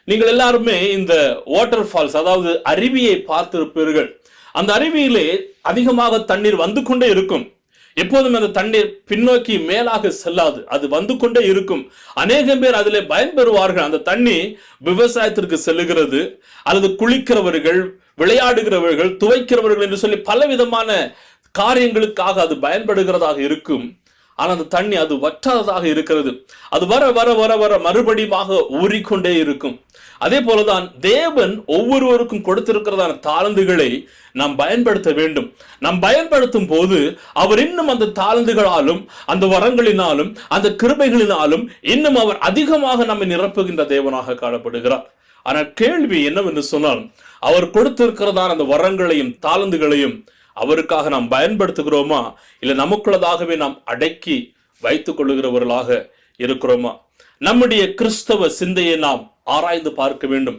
நீங்கள் எல்லாருமே இந்த வாட்டர் ஃபால்ஸ், அதாவது அருவியை பார்த்திருப்பீர்கள். அந்த அருவியிலே அதிகமாக தண்ணீர் வந்து கொண்டே இருக்கும். எப்போதும் அந்த தண்ணீர் பின்னோக்கி மேலாக செல்லாது, அது வந்து கொண்டே இருக்கும். அநேகம் பேர் அதிலே பயன்பெறுவார்கள். அந்த தண்ணி விவசாயத்திற்கு செல்லுகிறது, அல்லது குளிக்கிறவர்கள், விளையாடுகிறவர்கள், துவைக்கிறவர்கள் என்று சொல்லி பலவிதமான காரியங்களுக்காக அது பயன்படுகிறதாக இருக்கும். ஆனால் அந்த தண்ணி அது வற்றாததாக இருக்கிறது. அது வர வர வர வர மறுபடியும் ஊறிக்கொண்டே இருக்கும். அதே போலதான் தேவன் ஒவ்வொருவருக்கும் கொடுத்திருக்கிறதான தாளந்துகளை நாம் பயன்படுத்த வேண்டும். நாம் பயன்படுத்தும் போது அவர் இன்னும் அந்த தாளந்துகளாலும், அந்த வரங்களினாலும், அந்த கிருபைகளினாலும் இன்னும் அவர் அதிகமாக நம்மை நிரப்புகின்ற தேவனாக காணப்படுகிறார். ஆனால் கேள்வி என்னவென்று சொன்னால், அவர் கொடுத்திருக்கிறதான அந்த வரங்களையும் தாளந்துகளையும் அவருக்காக நாம் பயன்படுத்துகிறோமா, இல்லை நமக்குள்ளதாகவே நாம் அடக்கி வைத்துக் கொள்ளுகிறவர்களாக இருக்கிறோமா? நம்முடைய கிறிஸ்தவ சிந்தையை நாம் ஆராய்ந்து பார்க்க வேண்டும்.